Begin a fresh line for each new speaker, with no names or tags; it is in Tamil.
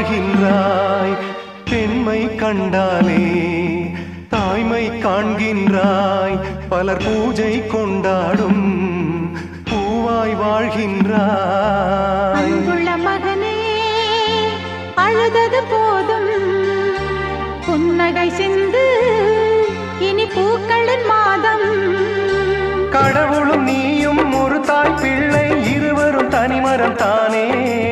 வாழ்கின்றாய். பெண்மை கண்டாலே தாய்மை காண்கின்றாய். பலர் பூஜை கொண்டாடும் பூவாய் வாழ்கின்றாய்.
அன்புள்ள மகனே, அழுதது போதும், புன்னகை சிந்து, இனி பூக்களின் மாதம்.
கடவுளும் நீயும் ஒரு தாய் பிள்ளை, இருவரும் தனிமரம் தானே.